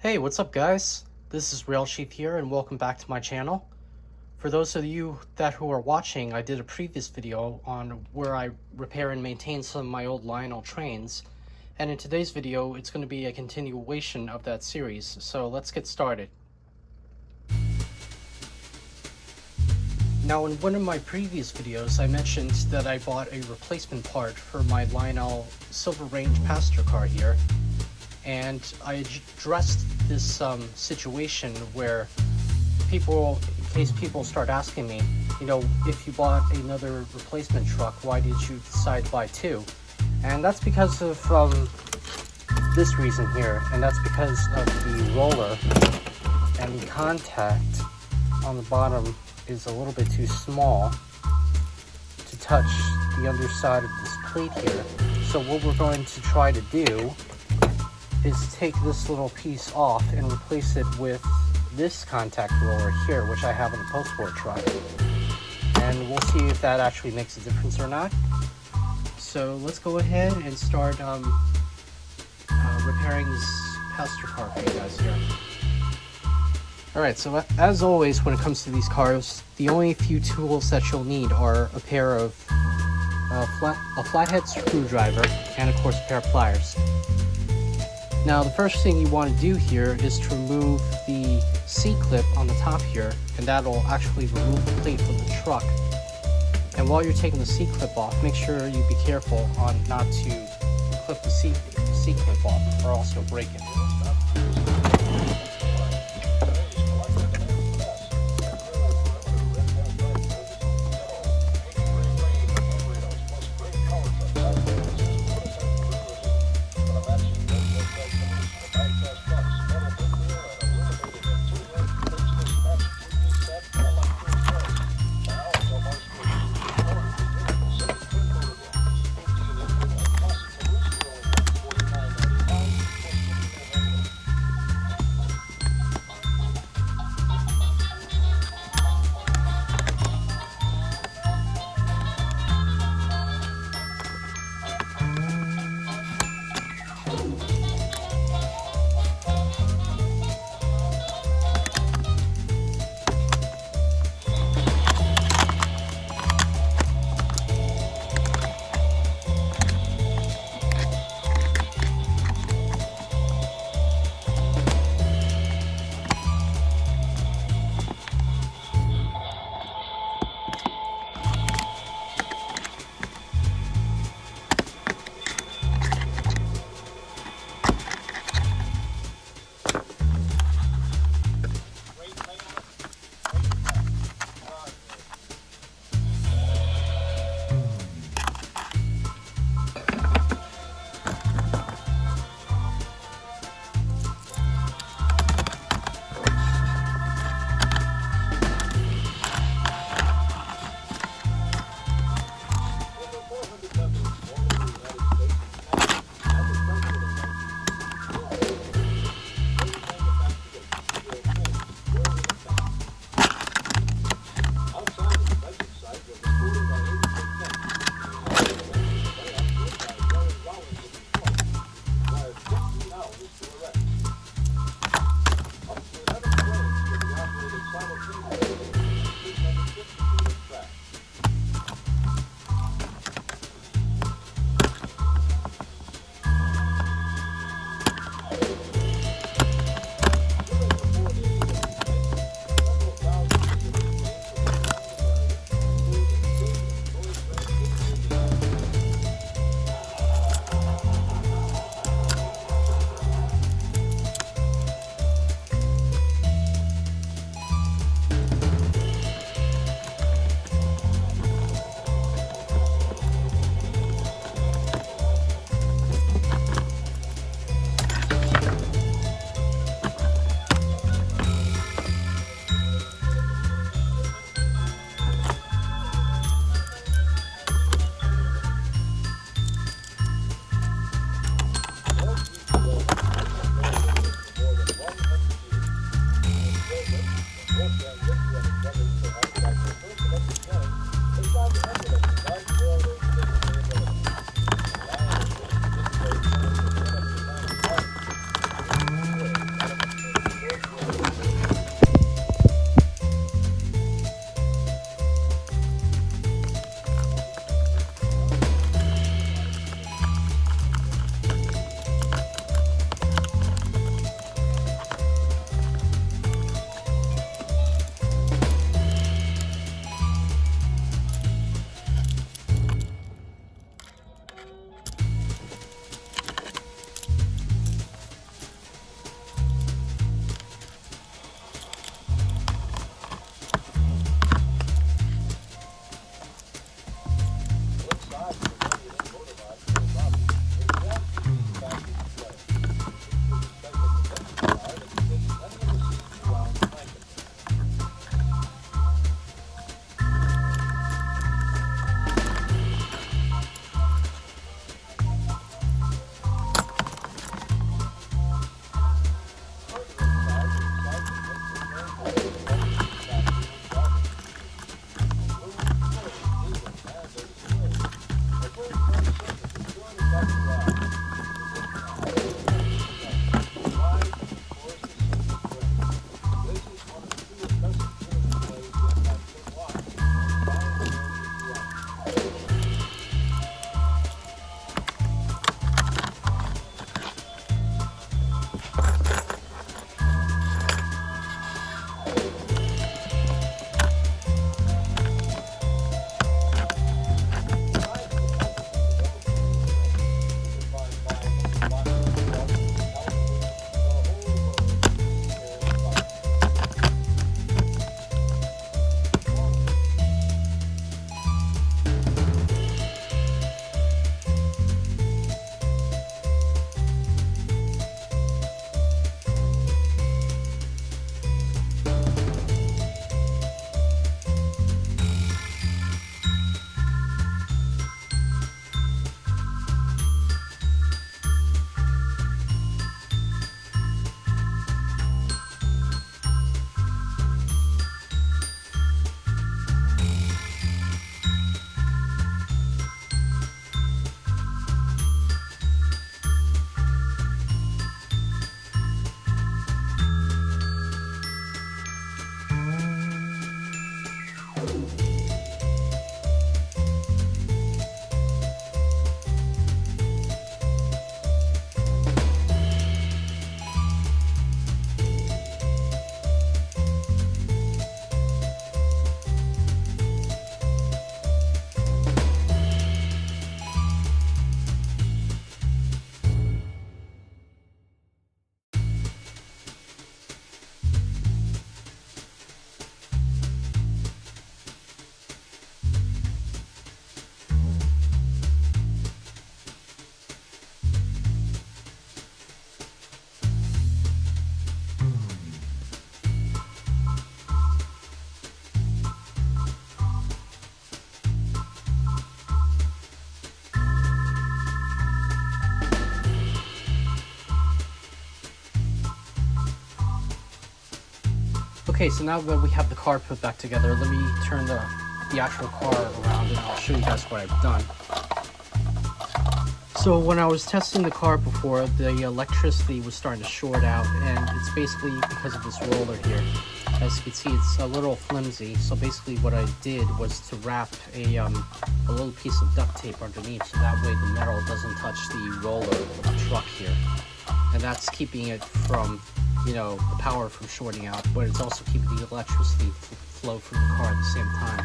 Hey, what's up guys? This is Rail Chief here and welcome back to my channel. For those of you who are watching, I did a previous video on where I repair and maintain some of my old Lionel trains, and in today's video it's going to be a continuation of that series, so let's get started. Now, in one of my previous videos I mentioned that I bought a replacement part for my Lionel Silver Range passenger car here, and I addressed this situation where in case people start asking me, if you bought another replacement truck, why did you decide to buy two? And that's because of this reason here, and that's because of the roller and the contact on the bottom is a little bit too small to touch the underside of this plate here. So what we're going to try to do is take this little piece off and replace it with this contact roller here, which I have on the post-war truck, and we'll see if that actually makes a difference or not. So let's go ahead and start repairing this passenger car for you guys here. Alright, so as always when it comes to these cars, the only few tools that you'll need are a pair of a flathead screwdriver and of course a pair of pliers. Now, the first thing you want to do here is to remove the C-clip on the top here, and that'll actually remove the plate from the truck. And while you're taking the C-clip off, make sure you be careful on not to clip the C-clip off, or else you'll break it. Okay, so now that we have the car put back together, let me turn the actual car around and I'll show you guys what I've done. So when I was testing the car before, the electricity was starting to short out, and it's basically because of this roller here. As you can see, it's a little flimsy, so basically what I did was to wrap a little piece of duct tape underneath, so that way the metal doesn't touch the roller of the truck here. And that's keeping it from, you know, the power from shorting out, but it's also keeping the electricity flow from the car at the same time.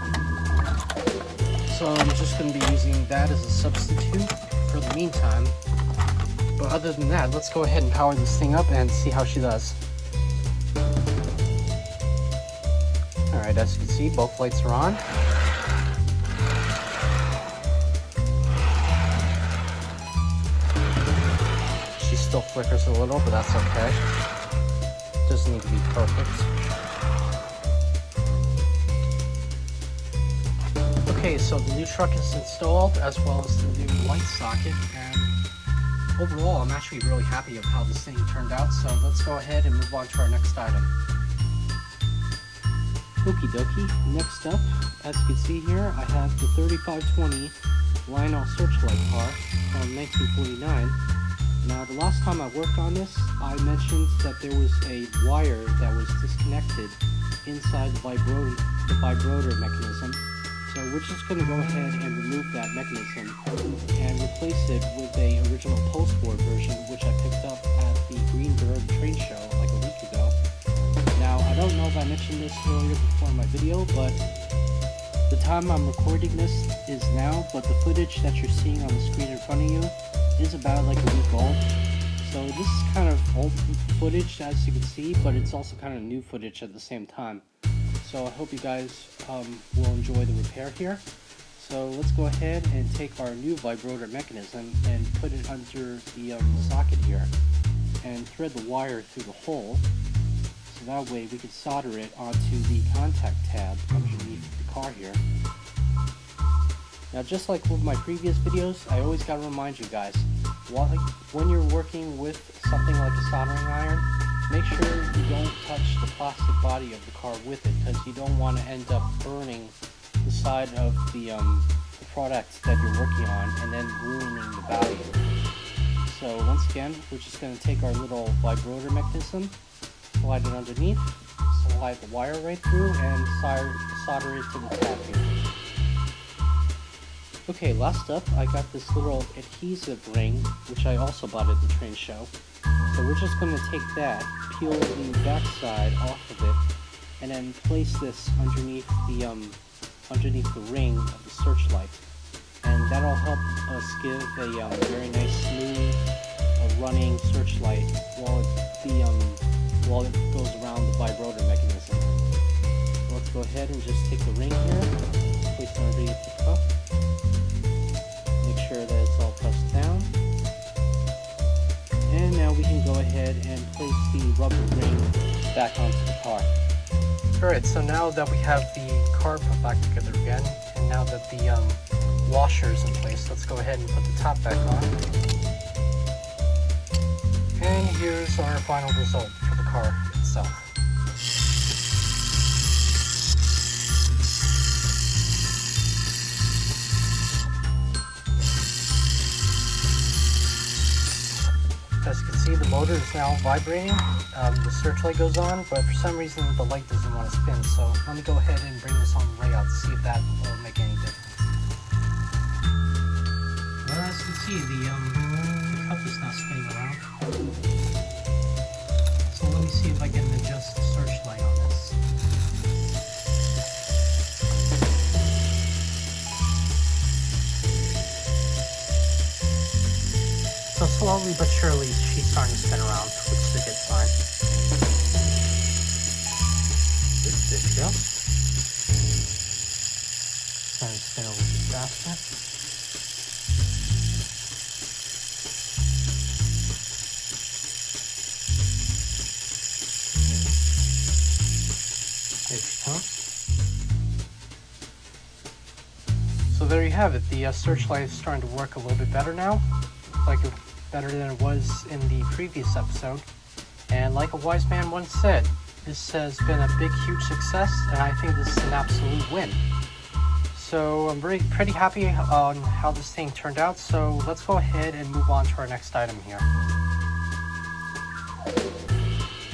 So I'm just going to be using that as a substitute for the meantime. But other than that, let's go ahead and power this thing up and see how she does. Alright, as you can see, both lights are on. She still flickers a little, but that's okay. Doesn't need to be perfect. Okay, so the new truck is installed, as well as the new light socket, and overall I'm actually really happy with how this thing turned out, so let's go ahead and move on to our next item. Okie dokie, next up, as you can see here, I have the 3520 Lionel Searchlight car from 1949. Now, the last time I worked on this, I mentioned that there was a wire that was disconnected inside the vibrator mechanism. So we're just going to go ahead and remove that mechanism and replace it with a original post-war version, which I picked up at the Greenberg train show like a week ago. Now, I don't know if I mentioned this earlier before in my video, but the time I'm recording this is now, but the footage that you're seeing on the screen in front of you is about like a week old. So this is kind of old footage, as you can see, but it's also kind of new footage at the same time. So I hope you guys will enjoy the repair here. So let's go ahead and take our new vibrator mechanism and put it under the socket here and thread the wire through the hole, so that way we can solder it onto the contact tab underneath the car here. Now, just like with my previous videos, I always gotta remind you guys, when you're working with something like a soldering iron, make sure you don't touch the plastic body of the car with it, because you don't want to end up burning the side of the product that you're working on and then ruining the value. So once again, we're just going to take our little vibrator mechanism, slide it underneath, slide the wire right through, and solder it to the tab here. Okay, last up, I got this little adhesive ring, which I also bought at the train show. So we're just going to take that, peel the back side off of it, and then place this underneath the ring of the Searchlight. And that'll help us give a very nice, smooth, running Searchlight while it goes around the vibrator mechanism. So let's go ahead and just take the ring here, place it underneath the cup. Make sure that it's all pressed down. And now we can go ahead and place the rubber ring back onto the car. Alright, so now that we have the car put back together again, and now that the washer is in place, let's go ahead and put the top back on. And here's our final result for the car itself. As you can see, the motor is now vibrating. The Searchlight goes on, but for some reason the light doesn't want to spin. So let me go ahead and bring this on the layout to see if that will make any difference. Well, as you can see, the cup is now spinning around. So let me see if I can adjust the Searchlight on this. So slowly but surely, she's starting to spin around, which is a good sign. There we go. Starting to spin a little bit faster. There she comes. So there you have it. The Searchlight is starting to work a little bit better now. Like better than it was in the previous episode. And like a wise man once said, This has been a big, huge success, and I think this is an absolute win. So I'm pretty happy on how this thing turned out. So let's go ahead and move on to our next item here.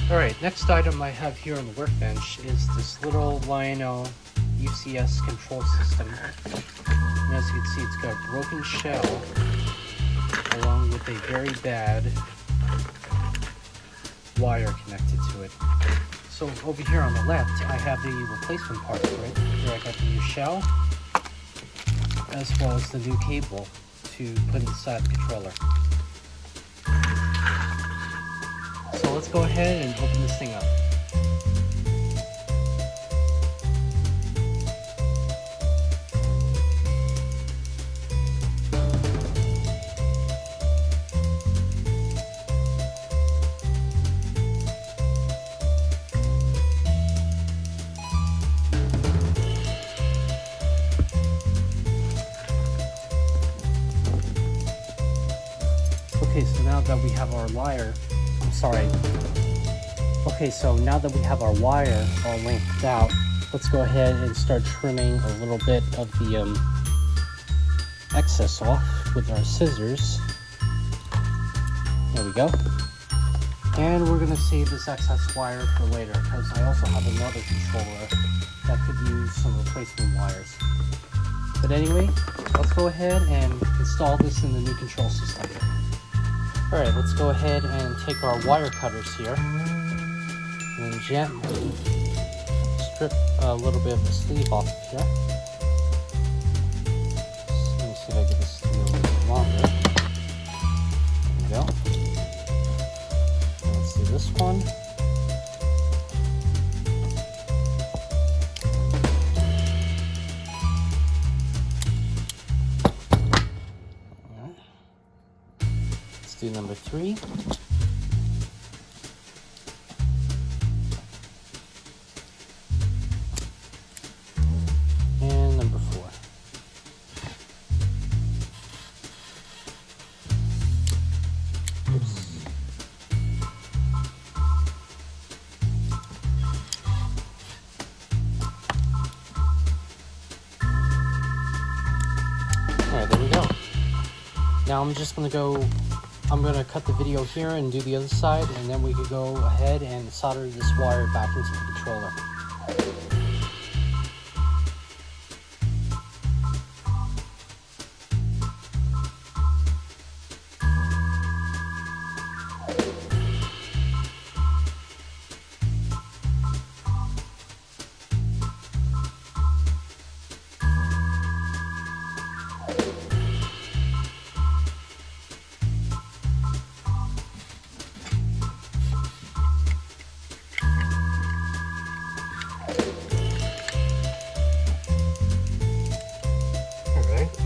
Alright, next item I have here on the workbench is this little Lionel UCS control system. And as you can see, it's got a broken shell along with a very bad wire connected to it. So over here on the left, I have the replacement part for it. Here I got the new shell, as well as the new cable to put inside the controller. So let's go ahead and open this thing up. Okay, so now that we have our wire, Okay, so now that we have our wire all lengthed out, let's go ahead and start trimming a little bit of the excess off with our scissors. There we go. And we're gonna save this excess wire for later, because I also have another controller that could use some replacement wires. But anyway, let's go ahead and install this in the new control system. Alright, let's go ahead and take our wire cutters here and gently strip a little bit of the sleeve off of here. Let me see if I get this to be a little bit longer. There we go. Let's do this one. Do number 3. And number 4. Oops. Alright, there we go. Now I'm just going to cut the video here and do the other side, and then we could go ahead and solder this wire back into the controller.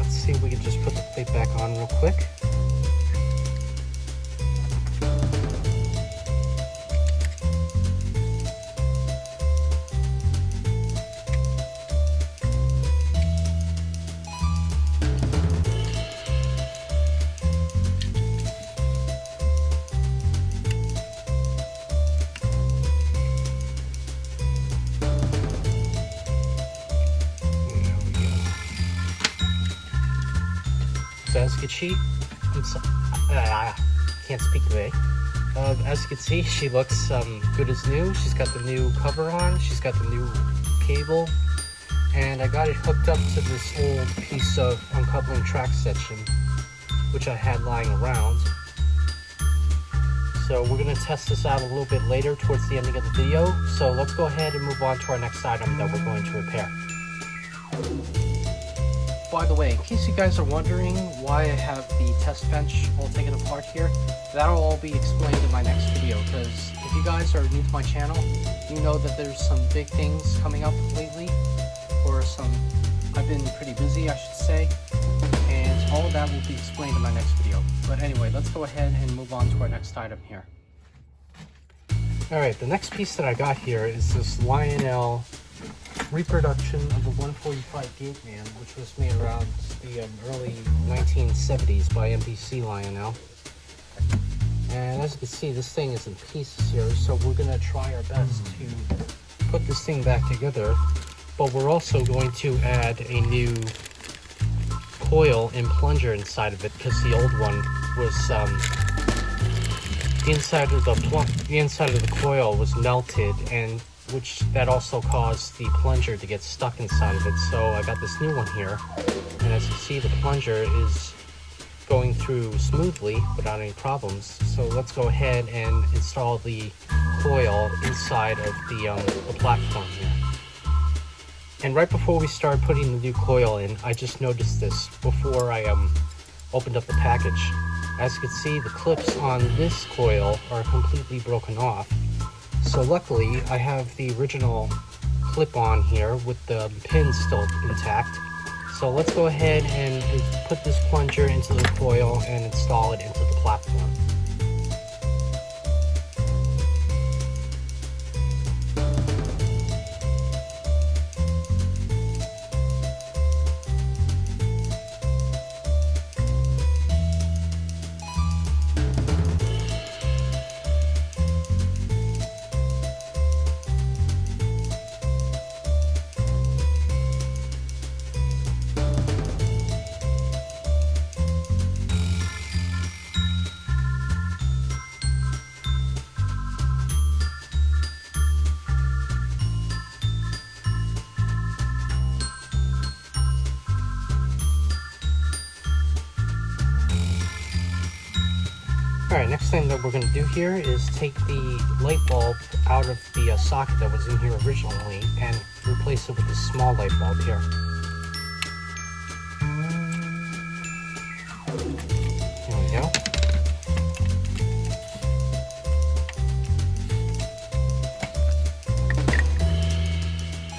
See if we can just put the plate back on real quick. As you can see, I can't speak today. As you can see, she looks good as new. She's got the new cover on, she's got the new cable, and I got it hooked up to this old piece of uncoupling track section, which I had lying around. So we're going to test this out a little bit later towards the ending of the video. So let's go ahead and move on to our next item that we're going to repair. By the way, in case you guys are wondering why I have the test bench all taken apart here, that'll all be explained in my next video, because if you guys are new to my channel, you know that there's some big things coming up lately, I've been pretty busy, I should say, and all of that will be explained in my next video. But anyway, let's go ahead and move on to our next item here. Alright, the next piece that I got here is this Lionel reproduction of the 145 gate man, which was made around the early 1970s by NBC Lionel. And as you can see, this thing is in pieces here, so we're gonna try our best to put this thing back together. But we're also going to add a new coil and plunger inside of it, because the old one was the inside of the coil was melted, and that also caused the plunger to get stuck inside of it. So I got this new one here, and as you see, the plunger is going through smoothly without any problems. So let's go ahead and install the coil inside of the platform here. And right before we start putting the new coil in, I just noticed this before I opened up the package. As you can see, the clips on this coil are completely broken off. So luckily, I have the original clip on here with the pins still intact. So let's go ahead and put this plunger into the coil and install it into the platform. Alright, next thing that we're going to do here is take the light bulb out of the socket that was in here originally and replace it with this small light bulb here. There we go.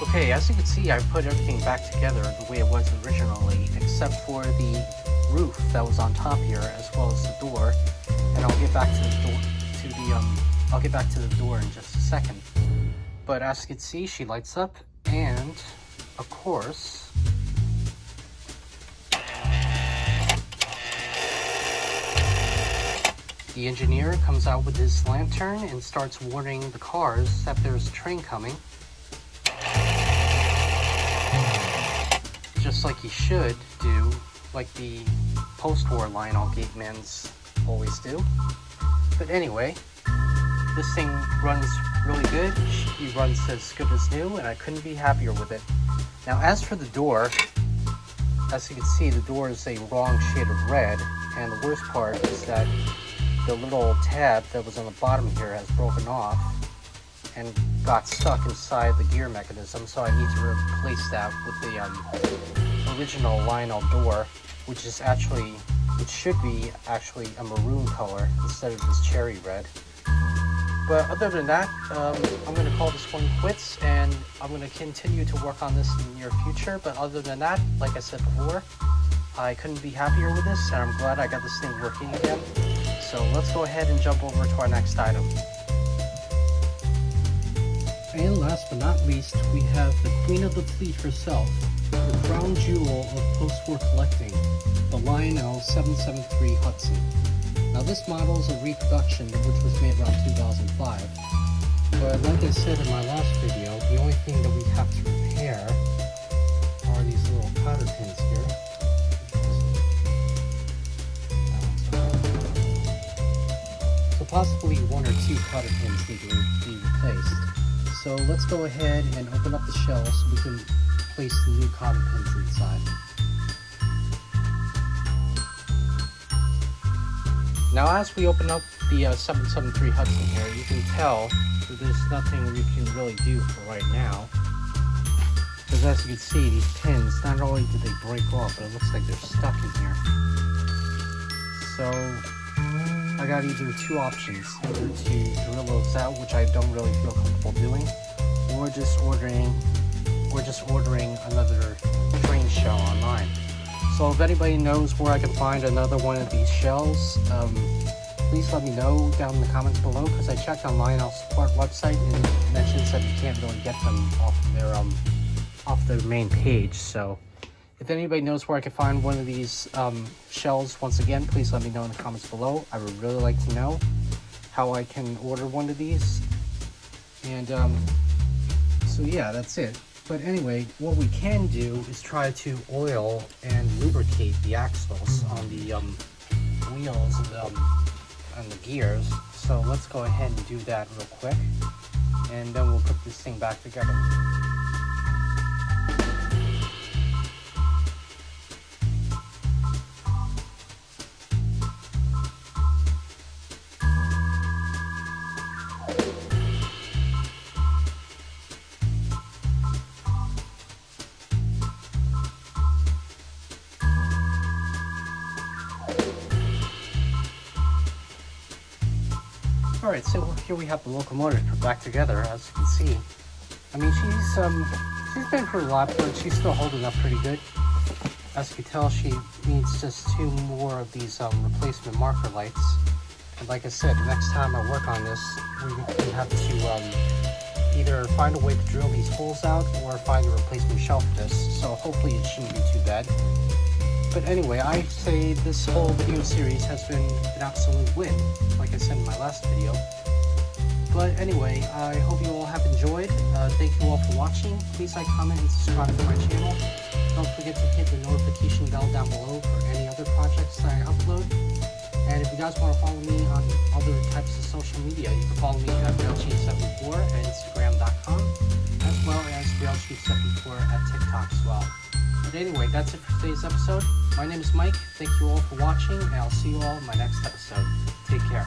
Okay, as you can see, I put everything back together the way it was originally, except for the roof that was on top here, as well as the door. And I'll get back to the door in just a second. But as you can see, she lights up, and of course, the engineer comes out with his lantern and starts warning the cars that there's a train coming. Just like he should do, like the post-war Lionel gatemans always do. But anyway, this thing runs really good. He runs as good as new, and I couldn't be happier with it. Now, as for the door, as you can see, the door is a wrong shade of red, and the worst part is that the little tab that was on the bottom here has broken off and got stuck inside the gear mechanism, so I need to replace that with the original Lionel door, which should be actually a maroon color instead of this cherry red. But other than that, I'm going to call this one quits, and I'm going to continue to work on this in the near future. But other than that, like I said before, I couldn't be happier with this, and I'm glad I got this thing working again. So let's go ahead and jump over to our next item. And last but not least, we have the queen of the fleet herself, the crown jewel of post-war collecting, the Lionel 773 Hudson. Now this model is a reproduction which was made around 2005, but like I said in my last video, the only thing that we have to repair are these little cotter pins here. So possibly one or two cotter pins need to be replaced. So let's go ahead and open up the shell so we can place the new cotter pins inside. Now as we open up the 773 Hudson here, you can tell that there's nothing we can really do for right now. Because as you can see, these pins, not only did they break off, but it looks like they're stuck in here. So I got either two options, either to drill those out, which I don't really feel comfortable doing, or just ordering another train shell online. So if anybody knows where I can find another one of these shells, please let me know down in the comments below, because I checked on Lionel's support website and it mentions that you can't really get them off their main page. So if anybody knows where I can find one of these shells, once again, please let me know in the comments below. I would really like to know. how I can order one of these. And so yeah, that's it. But anyway, what we can do is try to oil and lubricate the axles on the wheels and the gears. So let's go ahead and do that real quick, and then we'll put this thing back together. Alright, so here we have the locomotive put back together, as you can see. I mean, she's been through a lot, but she's still holding up pretty good. As you can tell, she needs just 2 more of these replacement marker lights. And like I said, the next time I work on this, we have to either find a way to drill these holes out or find a replacement shelf for this. So hopefully it shouldn't be too bad. But anyway, I say this whole video series has been an absolute win, like I said in my last video. But anyway, I hope you all have enjoyed. Thank you all for watching. Please like, comment, and subscribe to my channel. Don't forget to hit the notification bell down below for any other projects that I upload. And if you guys want to follow me on other types of social media, you can follow me at realchief74 at Instagram.com, as well as realchief74 at TikTok as well. But anyway, that's it for today's episode. My name is Mike. Thank you all for watching, and I'll see you all in my next episode. Take care.